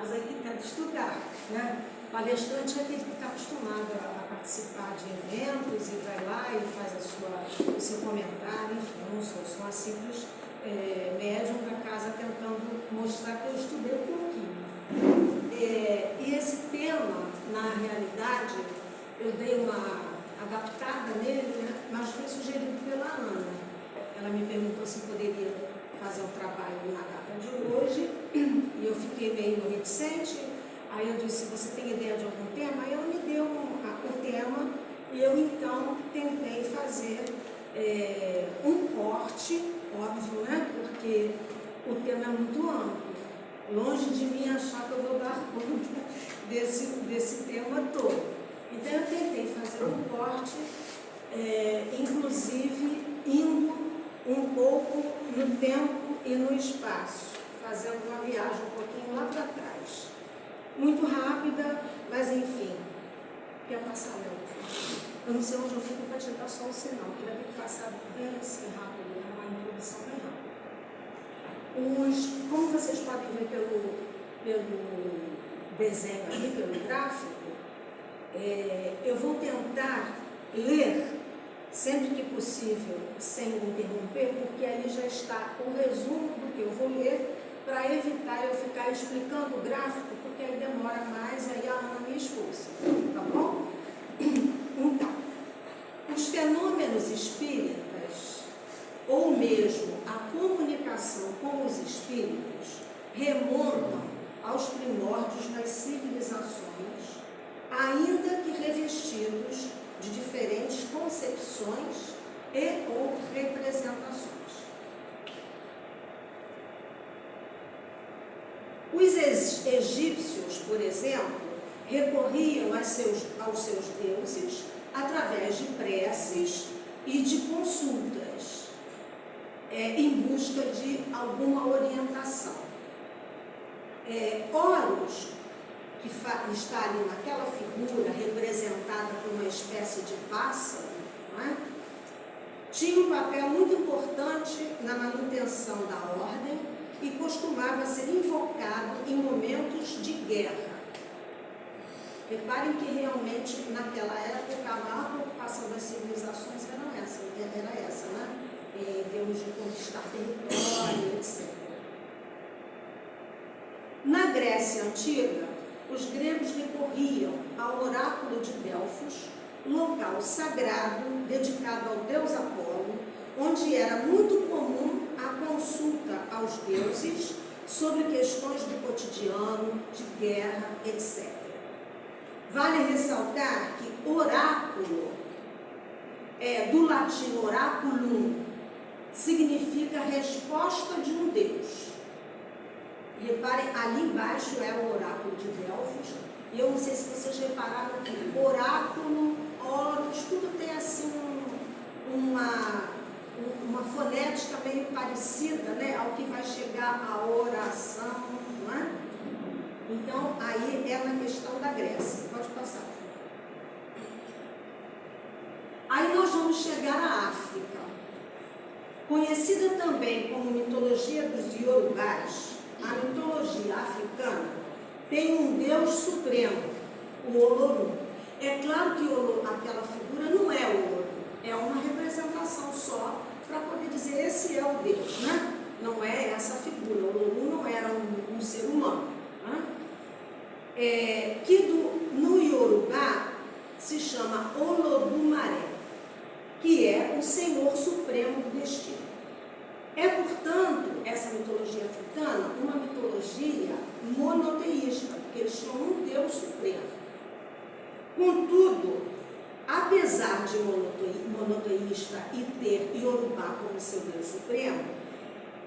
casa e que quer estudar, né? Palestrante é aquele que está acostumado a participar de eventos e vai lá e faz o seu comentário. Enfim, eu não sou uma simples médium da casa tentando mostrar que eu estudei um pouquinho. E esse tema, na realidade, eu dei uma adaptada nele, né? Mas foi sugerido pela Ana. Ela me perguntou se poderia fazer o trabalho na data de hoje e eu fiquei meio reticente. Aí eu disse, você tem ideia de algum tema? Aí ela me deu o tema e eu então tentei fazer um corte, óbvio, né? Porque o tema é muito amplo. Longe de mim achar que eu vou dar conta desse tema todo. Então eu tentei fazer um corte, inclusive indo um pouco no tempo e no espaço, fazendo uma viagem um pouquinho lá para trás. Muito rápida, mas enfim, quer passar lento. Eu não sei onde eu fico para te dar só o sinal, que vai ter que passar bem assim rápido, é uma introdução bem rápida. Como vocês podem ver pelo desenho aqui, pelo gráfico, eu vou tentar ler, sempre que possível, sem interromper, porque ali já está o resumo do que eu vou ler, para evitar eu ficar explicando o gráfico, porque aí demora mais, aí a Ana me expulsa, tá bom? Então, os fenômenos espíritas, ou mesmo a comunicação com os espíritos, remontam aos primórdios das civilizações, ainda que revestidos de diferentes concepções e ou representações. Os egípcios, por exemplo, recorriam aos seus deuses através de preces e de consultas, em busca de alguma orientação. Horus, que está ali naquela figura representada por uma espécie de pássaro, não é? Tinha um papel muito importante na manutenção da ordem e costumava ser invocado em momentos de guerra. Reparem que realmente naquela época a maior preocupação das civilizações era essa, né? Em termos de conquistar território, etc. Na Grécia Antiga, os gregos recorriam ao oráculo de Delfos, local sagrado dedicado ao deus Apolo, onde era muito comum a consulta aos deuses sobre questões do cotidiano, de guerra, etc. Vale ressaltar que oráculo, do latim oraculum, significa resposta de um deus. Reparem, ali embaixo é o oráculo de Delfos, e eu não sei se vocês repararam que oráculo, Horus, tudo tem assim uma fonética meio parecida, né, ao que vai chegar a oração, não é? Então, aí é na questão da Grécia. Pode passar. Aí nós vamos chegar à África. Conhecida também como mitologia dos Yorubás, a mitologia africana tem um Deus supremo, o Olorum. É claro que aquela figura não é o Olorum, é uma representação só para poder dizer esse é o Deus, né? Não é essa figura, o Olorum não era um ser humano, né? No Yorubá se chama Olodumaré, que é o Senhor Supremo do Destino. É, portanto, essa mitologia africana uma mitologia monoteísta, porque eles tinham um Deus supremo. Contudo, apesar de monoteísta e ter Yorubá como seu Deus supremo,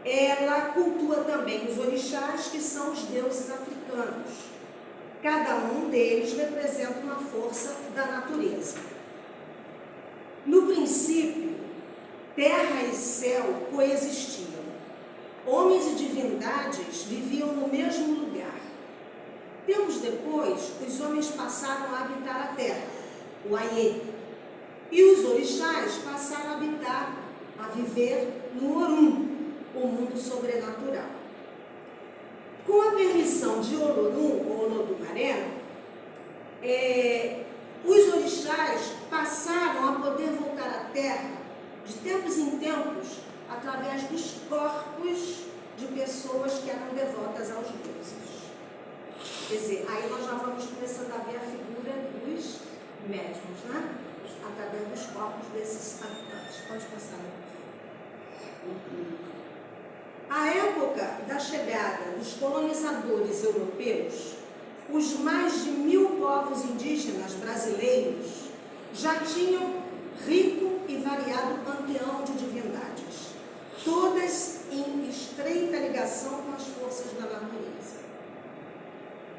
ela cultua também os orixás, que são os deuses africanos. Cada um deles representa uma força da natureza. No princípio, terra e céu coexistiam. Homens e divindades viviam no mesmo lugar. Tempos depois, os homens passaram a habitar a terra, o Aie, e os orixás passaram a viver no Orum, o mundo sobrenatural. Com a permissão de Olorum, ou Olodumaré, os orixás passaram a poder voltar à Terra de tempos em tempos através dos corpos de pessoas que eram devotas aos deuses. Quer dizer, aí nós já vamos começando a ver a figura dos médiuns, né? Através dos corpos desses habitantes. Pode passar. A época da chegada dos colonizadores europeus, os mais de 1000 povos indígenas brasileiros já tinham rico e variado panteão de divindades, todas em estreita ligação com as forças da natureza.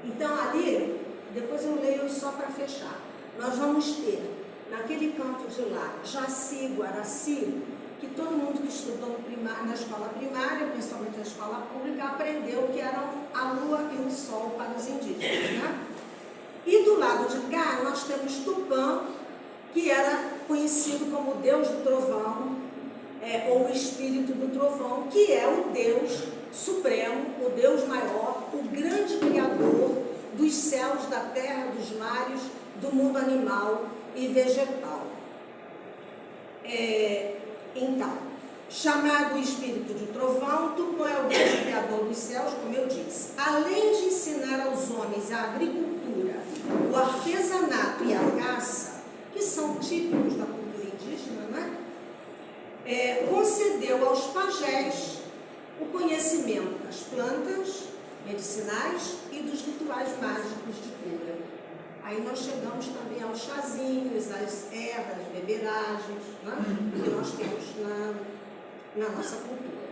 Então ali, depois eu leio só para fechar, nós vamos ter, naquele canto de lá, Jaci, Guaraci, que todo mundo que estudou na escola primária, principalmente na escola pública, aprendeu que eram a lua e o sol para os indígenas, né? E do lado de cá, nós temos Tupã, que era conhecido como o deus do trovão, ou o espírito do trovão, que é o Deus supremo, o Deus maior, o grande criador dos céus, da terra, dos mares, do mundo animal e vegetal. Então, chamado espírito de trovão, Tupã é o Deus criador dos céus, como eu disse. Além de ensinar aos homens a agricultura, o artesanato e a caça, que são típicos da cultura indígena, né? Concedeu aos pajés o conhecimento das plantas medicinais e dos rituais mágicos de cura. Aí nós chegamos também aos chazinhos, às ervas, beberagens, né? Que nós temos na nossa cultura.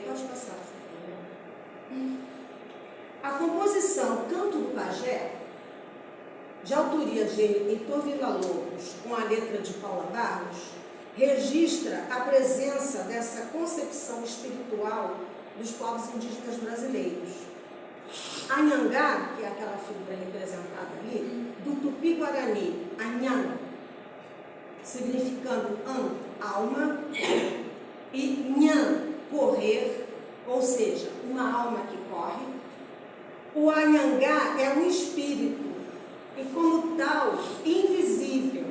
Pode passar, por favor. A composição Canto do Pajé, de autoria de Heitor Villa-Lobos, com a letra de Paula Barros, registra a presença dessa concepção espiritual dos povos indígenas brasileiros. Anhangá, que é aquela figura representada ali, do Tupi-Guarani, Anhang, significando alma, e Nhan, correr, ou seja, uma alma que corre. O Anhangá é um espírito, e como tal, invisível,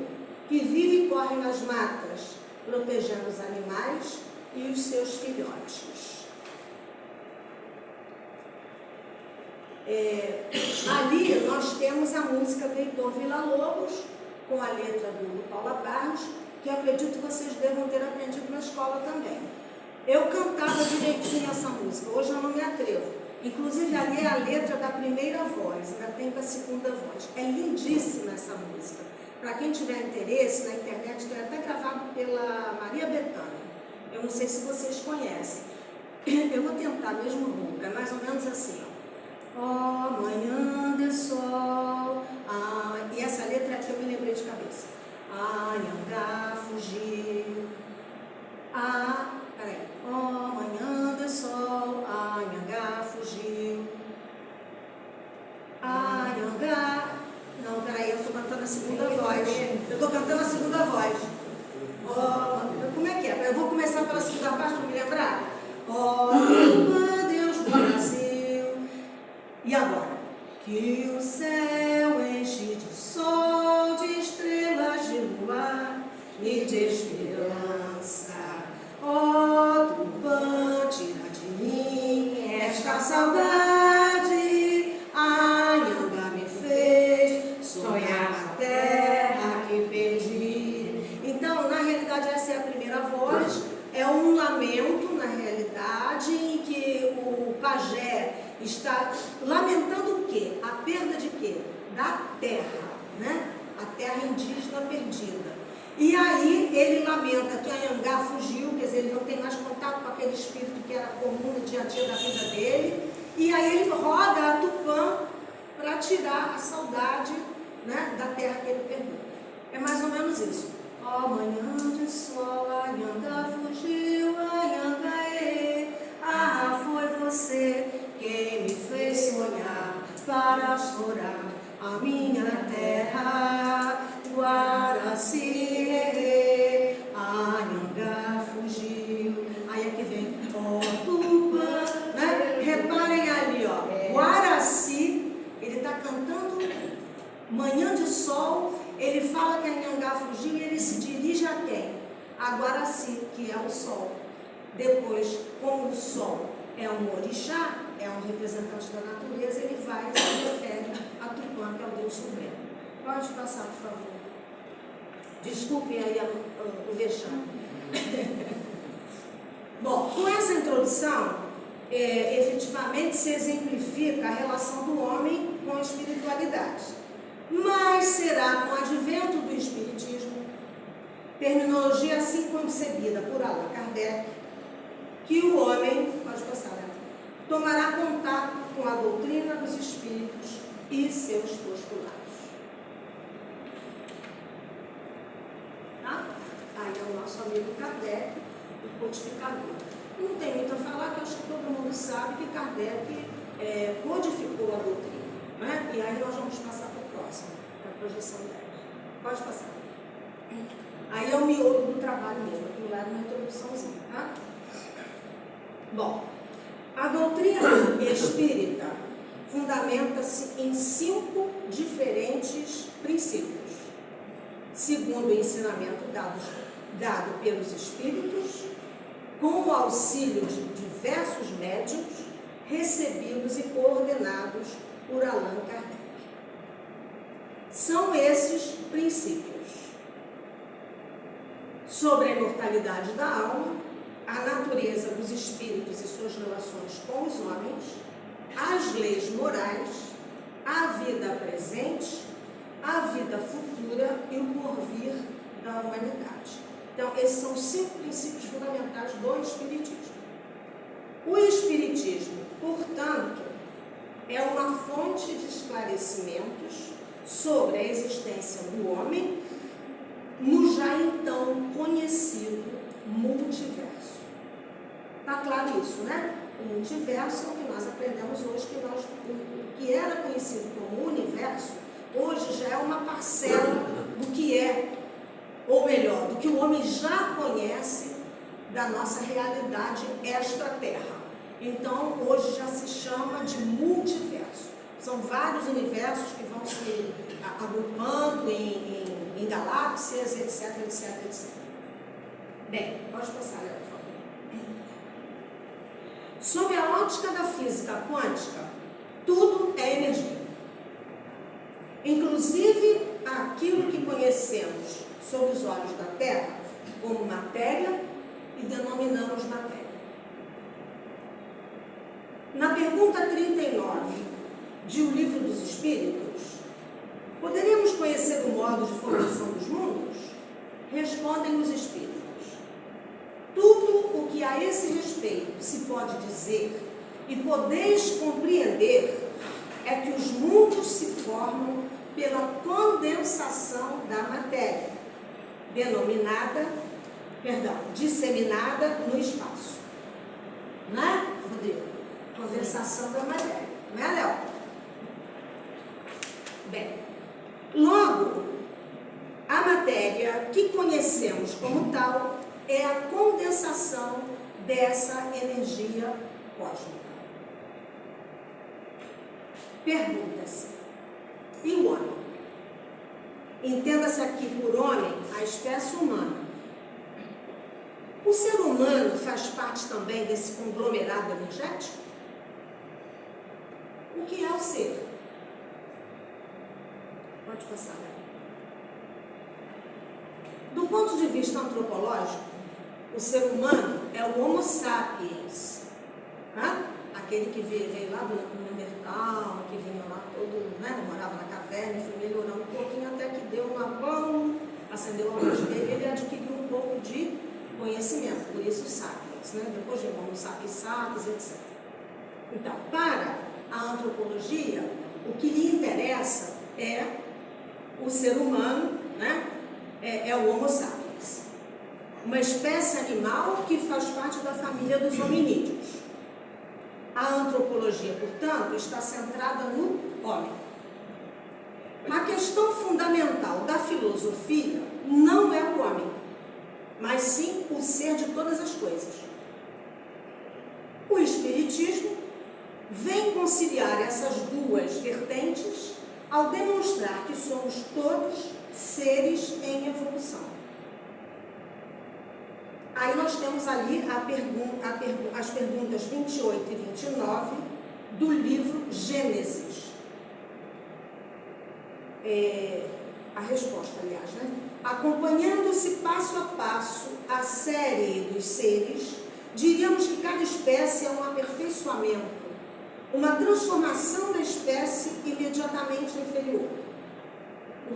que vive e corre nas matas, protegendo os animais e os seus filhotes. Ali nós temos a música do Heitor Villa-Lobos, com a letra do Paula Barros, que eu acredito que vocês devam ter aprendido na escola também. Eu cantava direitinho essa música, hoje eu não me atrevo. Inclusive ali é a letra da primeira voz, ainda tem da segunda voz. É lindíssima essa música. Para quem tiver interesse, na internet tem até gravado pela Maria Bethânia. Eu não sei se vocês conhecem. Eu vou tentar mesmo roupa, é mais ou menos assim, ó. Ó, manhã de sol, e essa letra é que eu me lembrei de cabeça. Anhangá fugiu, peraí. Ó, manhã de sol, Anhangá fugiu. Anhangá, não, peraí, eu estou cantando a segunda voz. Eu estou cantando a segunda voz. Como é que é? Eu vou começar pela segunda parte para me lembrar. Ó, Deus do Brasil. E agora? Que o céu enche de sol, de estrelas, de luar e de esperança. Ó, Tupã, tira de mim esta saudade. Anhangá me fez sonhar a terra que perdi. Então, na realidade, essa é a primeira voz. É um lamento, na realidade, em que o pajé está lamentando o quê? A perda de quê? Da terra, né? A terra indígena perdida. E aí ele lamenta que Anhangá fugiu, quer dizer, ele não tem mais contato com aquele espírito que era comum no dia a dia da vida dele. E aí ele roga a Tupã para tirar a saudade, né, da terra que ele perdeu. É mais ou menos isso. Ó, manhã de sol, Anhangá fugiu, Anhangaê. Foi você quem me fez sonhar para chorar a minha terra. Guaraci, Anhangá fugiu. Aí é que vem, ó, Tupã, né? Repara Guaraci, ele está cantando Manhã de Sol, ele fala que a Anhangá fugiu e ele se dirige a quem? A Guaraci, que é o Sol. Depois, como o Sol é um orixá, é um representante da natureza, ele vai e se refere a Tupã, que é o Deus Supremo. Pode passar, por favor. Desculpem aí o vexame. Bom, com essa introdução, efetivamente se exemplifica a relação do homem com a espiritualidade. Mas será com o advento do Espiritismo, terminologia assim concebida por Allan Kardec, que o homem, pode passar, né, tomará contato com a doutrina dos espíritos e seus postulados. Tá? Aí é o nosso amigo Kardec, o codificador. Não tem muito a falar, que eu acho que todo mundo sabe que Kardec codificou a doutrina. Né? E aí nós vamos passar para o próximo, para a projeção 10. Pode passar. Aí é o miolo do trabalho mesmo, aquilo lá é uma introduçãozinha, tá? Bom, a doutrina espírita fundamenta-se em 5 diferentes princípios, segundo o ensinamento dado pelos espíritos, com o auxílio de diversos médiuns, recebidos e coordenados por Allan Kardec. São esses princípios: sobre a imortalidade da alma, a natureza dos espíritos e suas relações com os homens, as leis morais, a vida presente, a vida futura e o porvir da humanidade. Então, esses são os 5 princípios fundamentais do Espiritismo. O Espiritismo, portanto, é uma fonte de esclarecimentos sobre a existência do homem no já então conhecido multiverso. Está claro isso, né? O multiverso é o que nós aprendemos hoje, o que era conhecido como universo, hoje já é uma parcela do que é, ou melhor, do que o homem já conhece da nossa realidade extraterra. Então, hoje já se chama de multiverso. São vários universos que vão se agrupando em galáxias, etc, etc, etc. Bem, pode passar, Léo, por favor. Sob a ótica da física quântica, tudo é energia. Inclusive aquilo que conhecemos sob os olhos da Terra como matéria e denominamos matéria. Na pergunta 39 de O Livro dos Espíritos, poderíamos conhecer o modo de formação dos mundos? Respondem os Espíritos: tudo o que a esse respeito se pode dizer e podeis compreender é que os mundos se formam pela condensação da matéria, disseminada no espaço. Não é, Rodrigo? Condensação da matéria. Não é, Léo? Bem, logo, a matéria que conhecemos como tal é a condensação dessa energia cósmica. Pergunta-se: e o homem? Entenda-se aqui por homem a espécie humana. O ser humano faz parte também desse conglomerado energético? O que é o ser? Pode passar, né? Do ponto de vista antropológico, o ser humano é o Homo sapiens, né? Aquele que veio lá do Neandertal, que vinha lá todo, né? Morava na caverna, foi melhorando um pouquinho até que deu uma mão, acendeu a luz dele, ele adquiriu um pouco de conhecimento, por isso sapiens, né? Depois de Homo sapiens sapiens, etc. Então, para a antropologia, o que lhe interessa é o ser humano, né? É o Homo sapiens, uma espécie animal que faz parte da família dos hominídeos. A antropologia, portanto, está centrada no homem. A questão fundamental da filosofia não é o homem, mas sim o ser de todas as coisas. O Espiritismo vem conciliar essas duas vertentes ao demonstrar que somos todos seres em evolução. Aí nós temos ali as perguntas 28 e 29 do livro Gênesis. A resposta, aliás, né? Acompanhando-se passo a passo a série dos seres, diríamos que cada espécie é um aperfeiçoamento, uma transformação da espécie imediatamente inferior.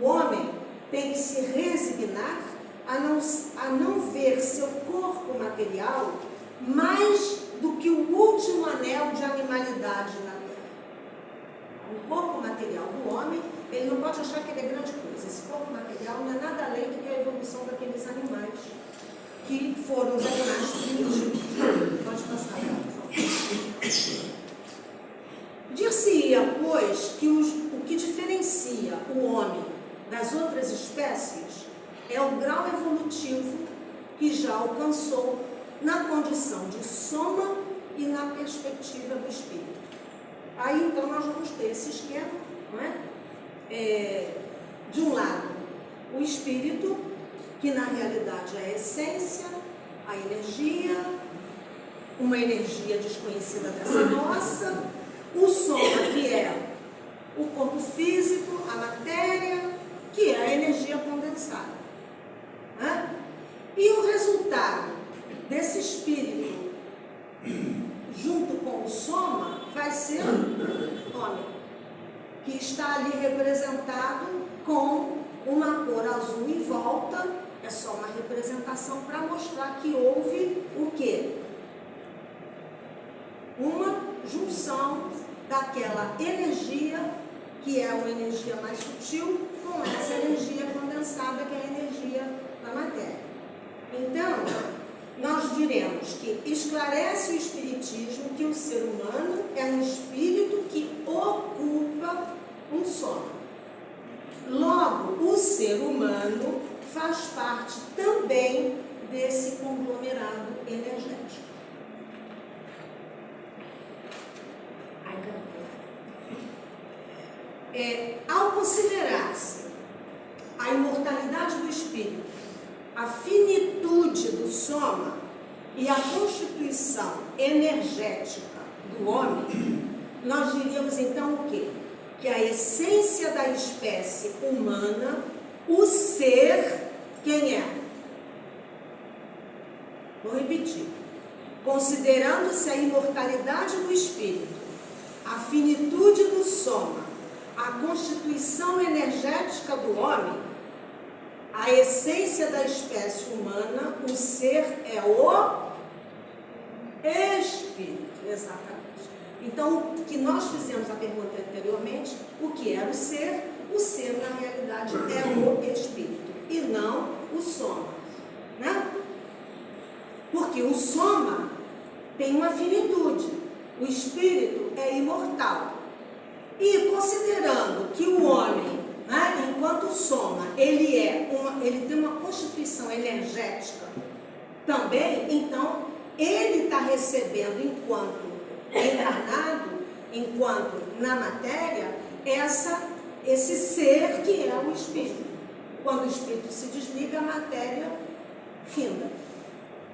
O homem tem que se resignar a não ver seu corpo material mais do que o último anel de animalidade na Terra. O corpo material do homem, ele não pode achar que ele é grande coisa. Esse corpo material não é nada além do que a evolução daqueles animais que foram os animais primitivos. Pode passar, por favor. Dir-se-ia, pois, que o que diferencia o homem das outras espécies é o grau evolutivo que já alcançou na condição de soma e na perspectiva do espírito. Aí, então, nós vamos ter esse esquema, não é? De um lado, o espírito, que na realidade é a essência, a energia, uma energia desconhecida dessa nossa, o soma, que é o corpo físico, a matéria, que é a energia condensada. Né? E o resultado desse espírito, junto com o soma, vai ser o homem, que está ali representado com uma cor azul em volta. É só uma representação para mostrar que houve o quê? Uma junção daquela energia, que é uma energia mais sutil, com essa energia condensada, que é a energia da matéria. Então, nós diremos que esclarece o Espiritismo que o ser humano é um espírito que ocupa um soma. Logo, o ser humano faz parte também desse conglomerado energético. Ao considerar-se a imortalidade do espírito, a finitude do soma e a constituição energética do homem, nós diríamos então o quê? Que a essência da espécie humana, o ser, quem é? Vou repetir. Considerando-se a imortalidade do espírito, a finitude do soma, a constituição energética do homem, a essência da espécie humana, o ser é o espírito, exatamente. Então, o que nós fizemos a pergunta anteriormente, o que era o ser na realidade é o espírito e não o soma, né? Porque o soma tem uma finitude, o espírito é imortal. E considerando que o homem, né, enquanto soma, ele tem uma constituição energética também, então ele está recebendo enquanto encarnado, enquanto na matéria, esse ser que é o espírito. Quando o espírito se desliga, a matéria finda.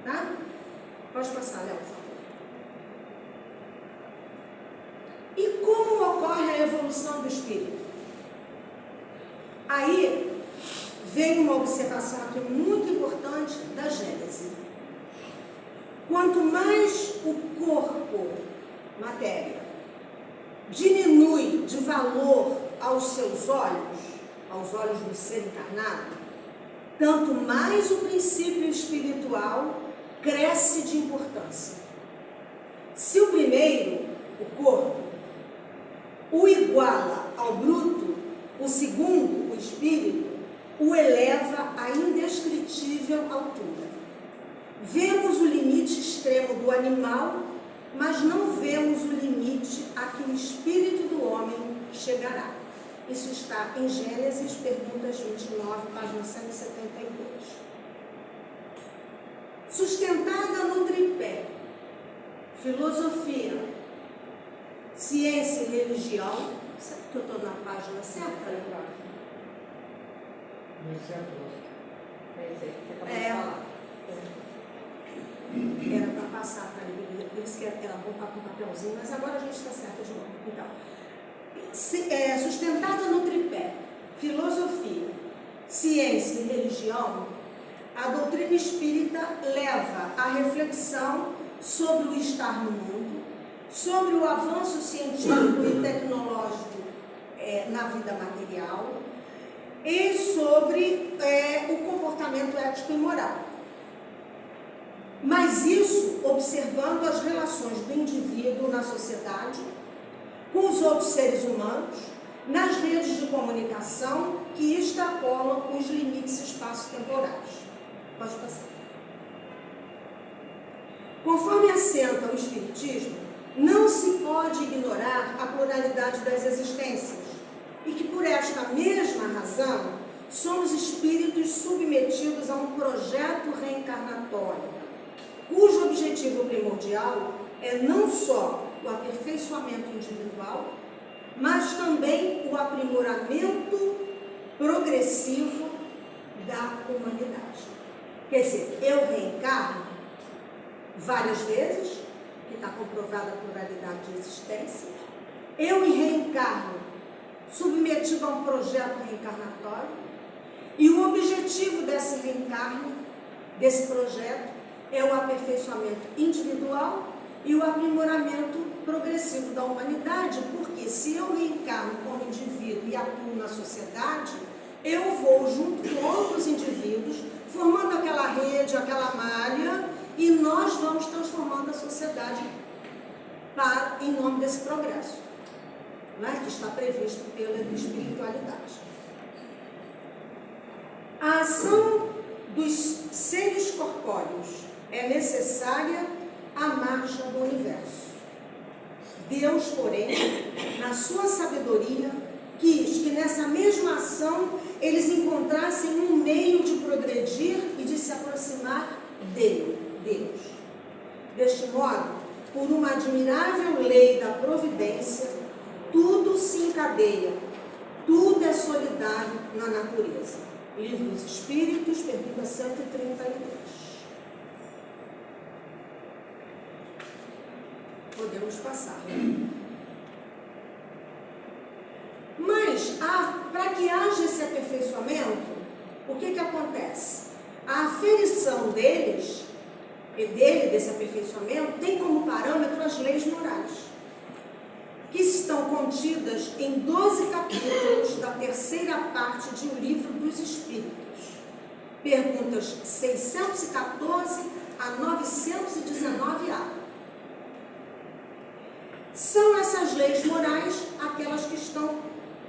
Tá? Pode passar, Léo, por favor. E como ocorre a evolução do espírito? Aí vem uma observação aqui muito importante da Gênese. Quanto mais o corpo, matéria, diminui de valor aos seus olhos, aos olhos do ser encarnado, tanto mais o princípio espiritual cresce de importância. Se o primeiro, o corpo, o iguala ao bruto, o segundo, o espírito, o eleva a indescritível altura. Vemos o limite extremo do animal, mas não vemos o limite a que o espírito do homem chegará. Isso está em Gênesis, perguntas 29, página 172. Sustentada no tripé, filosofia, ciência e religião. Será que eu estou na página certa, Leandro? Não é certo, Era para passar para ele, eles querem voltar com um papelzinho, mas agora a gente está certa de novo. Então, sustentada no tripé, filosofia, ciência e religião, a doutrina espírita leva à reflexão sobre o estar no mundo, sobre o avanço científico e tecnológico na vida material e sobre o comportamento ético e moral. Mas isso observando as relações do indivíduo na sociedade, com os outros seres humanos, nas redes de comunicação que extrapolam os limites espaço-temporais. Pode passar. Conforme assenta o Espiritismo, não se pode ignorar a pluralidade das existências e que, por esta mesma razão, somos espíritos submetidos a um projeto reencarnatório, cujo objetivo primordial é não só o aperfeiçoamento individual, mas também o aprimoramento progressivo da humanidade. Quer dizer, eu reencarno várias vezes, que está comprovada a pluralidade de existência, eu me reencarno submetido a um projeto reencarnatório, e o objetivo desse reencarno, desse projeto, é o aperfeiçoamento individual e o aprimoramento progressivo da humanidade, porque se eu reencarno como indivíduo e atuo na sociedade, eu vou junto com outros indivíduos, formando aquela rede, aquela malha, e nós vamos transformando a sociedade em nome desse progresso, né, que está previsto pela espiritualidade. A ação dos seres corpóreos é necessária à marcha do universo. Deus, porém, na sua sabedoria, quis que nessa mesma ação eles encontrassem um meio de progredir e de se aproximar dele, Deus. Deste modo, por uma admirável lei da providência, tudo se encadeia, tudo é solidário na natureza. Livro dos Espíritos, pergunta 132. Podemos passar. Mas, para que haja esse aperfeiçoamento, o que acontece? A aferição desse aperfeiçoamento, tem como parâmetro as leis morais, que estão contidas em 12 capítulos da terceira parte de O Livro dos Espíritos. Perguntas 614 a 919A. São essas leis morais aquelas que estão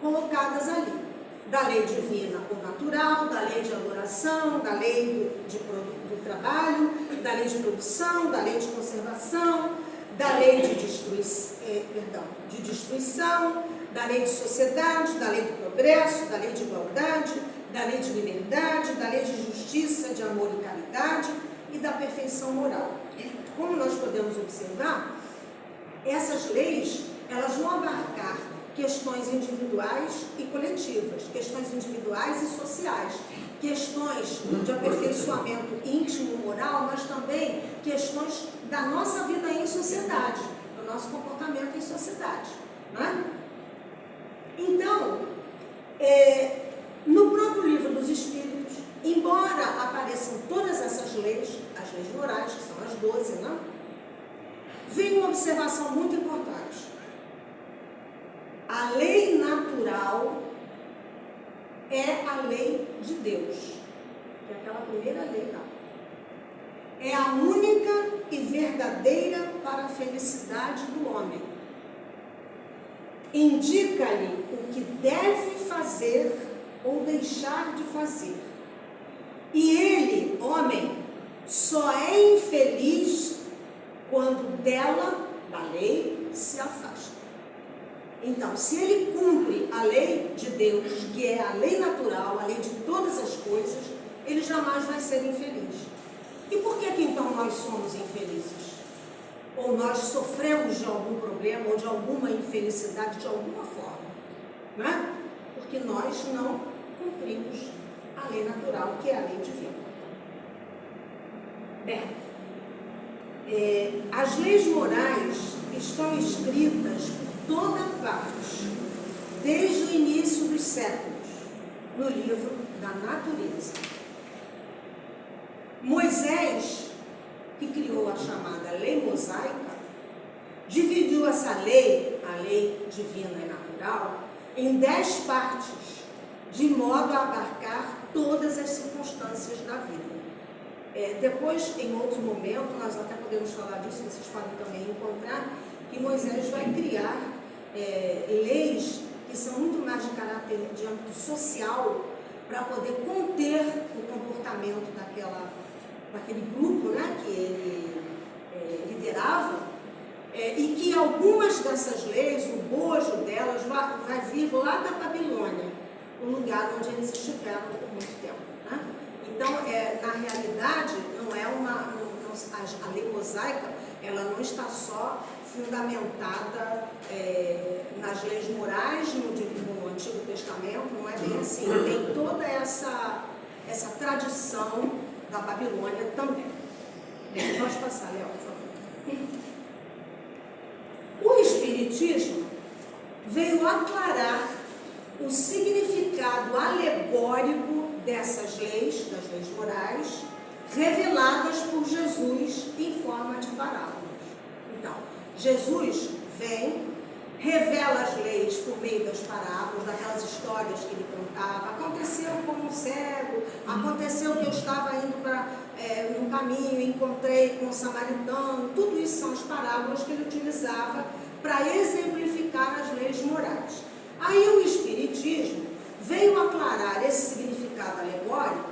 colocadas ali. Da lei divina ou natural, da lei de adoração, da lei do trabalho, da lei de produção, da lei de conservação, da lei de destruição, da lei de sociedade, da lei do progresso, da lei de igualdade, da lei de liberdade, da lei de justiça, de amor e caridade e da perfeição moral. Como nós podemos observar, essas leis, elas vão abarcar questões individuais e coletivas, questões individuais e sociais, questões de aperfeiçoamento íntimo e moral, mas também questões da nossa vida em sociedade, do nosso comportamento em sociedade, não é? Então, no próprio Livro dos Espíritos, embora apareçam todas essas leis, as leis morais, que são as 12, não? Vem uma observação muito importante. A lei natural é a lei de Deus, que é aquela primeira lei lá. É a única e verdadeira para a felicidade do homem. Indica-lhe o que deve fazer ou deixar de fazer. E ele, homem, só é infeliz quando dela, da lei, se afasta. Então, se ele cumpre a lei de Deus, que é a lei natural, a lei de todas as coisas, ele jamais vai ser infeliz. E por que então nós somos infelizes? ou nós sofremos de algum problema ou de alguma infelicidade de alguma forma, né? Porque nós não cumprimos a lei natural, que é a lei divina. As leis morais estão escritas por toda parte, desde o início dos séculos, no livro da natureza. Moisés, que criou a chamada lei mosaica, dividiu essa lei, a lei divina e natural, em 10 partes, de modo a abarcar todas as circunstâncias da vida. Depois, em outro momento, nós até podemos falar disso, vocês podem também encontrar, que Moisés vai criar leis que são muito mais de caráter de âmbito social, para poder conter o comportamento daquele grupo, né, que ele liderava, e que algumas dessas leis, o bojo delas, vai vir lá da Babilônia, o lugar onde eles estiveram por muito tempo, né? Então, na realidade, não é a lei mosaica, ela não está só fundamentada nas leis morais no Antigo Testamento, não é bem assim. Tem toda essa tradição da Babilônia também. Pode passar, Léo, por favor. O Espiritismo veio aclarar o significado alegórico dessas leis, das leis morais, reveladas por Jesus em forma de parábolas. Então, Jesus vem, revela as leis por meio das parábolas, daquelas histórias que ele contava. Aconteceu com um cego, aconteceu que eu estava indo num caminho e encontrei com um samaritano. Tudo isso são as parábolas que ele utilizava para exemplificar as leis morais. Aí o Espiritismo veio aclarar esse significado alegórico.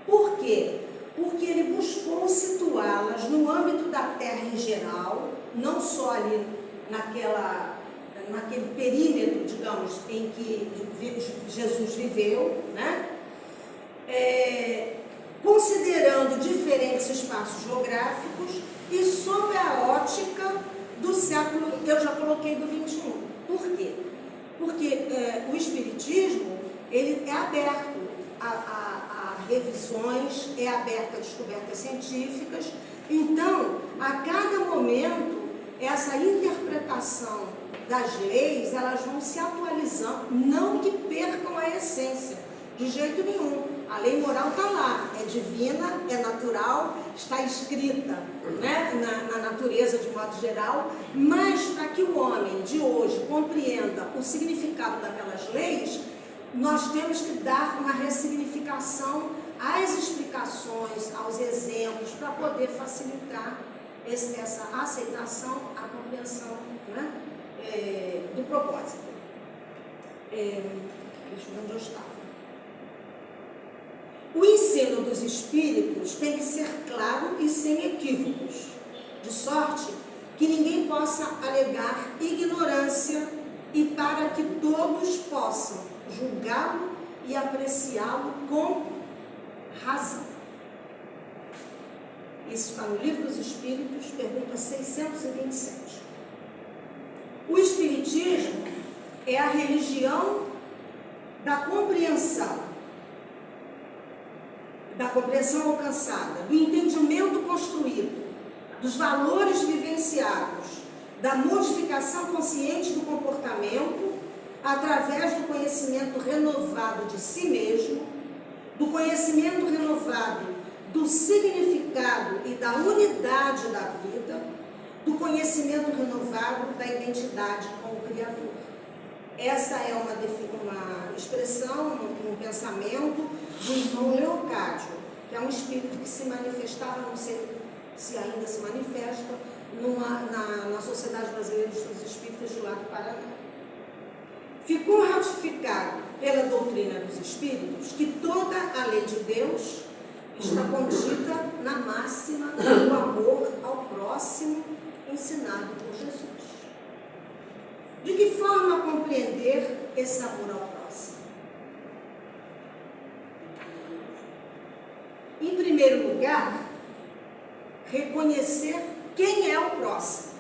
Por quê? Porque ele buscou situá-las no âmbito da Terra em geral, não só ali naquele perímetro, digamos, em que Jesus viveu, né? Considerando diferentes espaços geográficos e sob a ótica do século, eu já coloquei do 21. Por quê? Porque o Espiritismo, ele é aberto a revisões, é aberto a descobertas científicas. Então, a cada momento, essa interpretação das leis, elas vão se atualizando, não que percam a essência, de jeito nenhum. A lei moral está lá, é divina, é natural, está escrita, né, na natureza de modo geral, mas para que o homem de hoje compreenda o significado daquelas leis, nós temos que dar uma ressignificação às explicações, aos exemplos, para poder facilitar essa aceitação, a compreensão, né, do propósito. Deixa eu ver onde eu estava. O ensino dos espíritos tem que ser claro e sem equívocos, de sorte que ninguém possa alegar ignorância e para que todos possam julgá-lo e apreciá-lo com razão. Isso está no Livro dos Espíritos, pergunta 627. O Espiritismo é a religião da compreensão alcançada, do entendimento construído, dos valores vivenciados, da modificação consciente do comportamento, através do conhecimento renovado de si mesmo, do conhecimento renovado do significado e da unidade da vida, do conhecimento renovado da identidade com o Criador. Essa é uma expressão, um pensamento do irmão Leocádio, que é um espírito que se manifestava, não sei se ainda se manifesta, na Sociedade Brasileira dos Espíritas de lá do Paraná. Ficou ratificado pela doutrina dos Espíritos que toda a lei de Deus está contida na máxima do amor ao próximo ensinado por Jesus. De que forma compreender esse amor ao próximo? Em primeiro lugar, reconhecer quem é o próximo.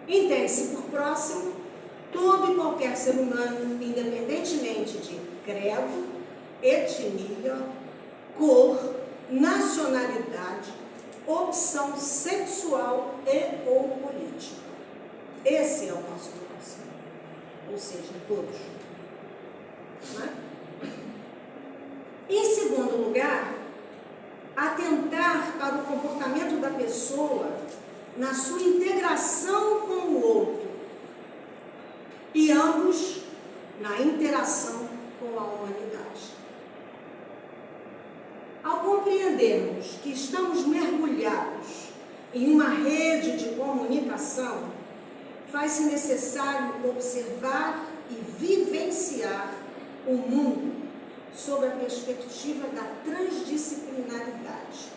Entende-se por próximo todo e qualquer ser humano, independentemente de credo, etnia, cor, nacionalidade, opção sexual e ou política. Esse é o nosso próximo, ou seja, todos. Não é? Em segundo lugar, atentar para o comportamento da pessoa na sua integração com o outro e ambos na interação com a humanidade. Ao compreendermos que estamos mergulhados em uma rede de comunicação, faz-se necessário observar e vivenciar o mundo sob a perspectiva da transdisciplinaridade.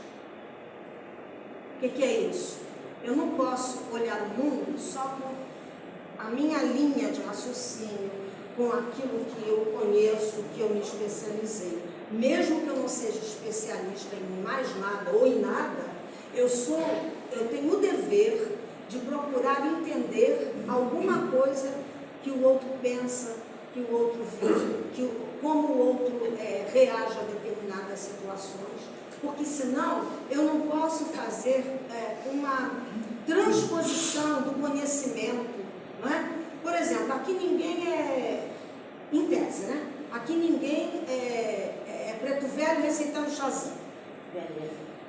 O que é isso? Eu não posso olhar o mundo só com a minha linha de raciocínio, com aquilo que eu conheço, que eu me especializei. Mesmo que eu não seja especialista em mais nada ou em nada, eu tenho o dever de procurar entender alguma coisa que o outro pensa, que o outro vê, como o outro reage a determinadas situações, porque senão eu não posso fazer uma transposição do conhecimento, não é? Por exemplo, aqui ninguém em tese, né? Aqui ninguém é preto velho receitando chazinho.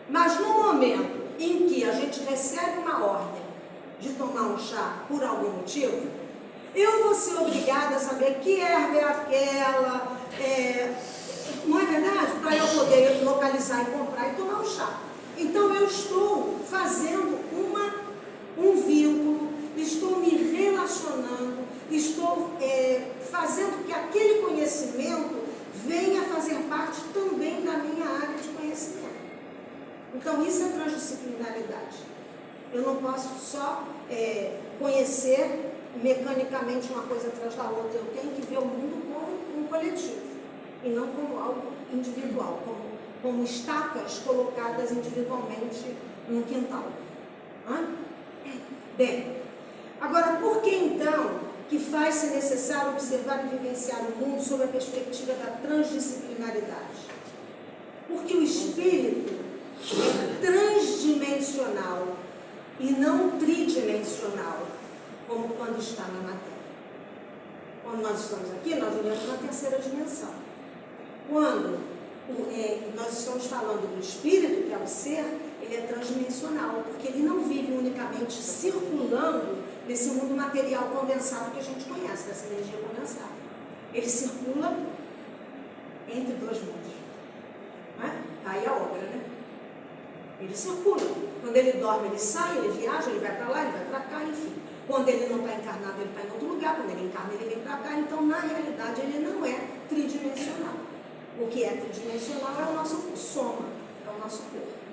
Mas no momento em que a gente recebe uma ordem de tomar um chá por algum motivo, eu vou ser obrigada a saber que erva é aquela, não é verdade? Para eu poder localizar e comprar e tomar um chá. Então eu estou fazendo um vínculo, estou me relacionando, estou fazendo que aquele conhecimento venha fazer parte também da minha área de conhecimento. Então isso é transdisciplinaridade. Eu não posso só conhecer mecanicamente uma coisa atrás da outra. Eu tenho que ver o mundo como um coletivo e não como algo individual, como estacas colocadas individualmente num quintal. Bem, agora por que então que faz-se necessário observar e vivenciar o mundo sob a perspectiva da transdisciplinaridade? Porque o espírito é transdimensional e não tridimensional, como quando está na matéria. Quando nós estamos aqui, nós vivemos na terceira dimensão. Quando nós estamos falando do espírito, que é o ser, ele é transdimensional, porque ele não vive unicamente circulando nesse mundo material condensado que a gente conhece, dessa energia condensada. Ele circula entre dois mundos. Não é? Aí a obra, né? Ele circula. Quando ele dorme, ele sai, ele viaja, ele vai para lá, ele vai para cá, enfim. Quando ele não está encarnado, ele está em outro lugar. Quando ele encarna, ele vem para cá. Então, na realidade, ele não é tridimensional. O que é tridimensional é o nosso soma, é o nosso corpo.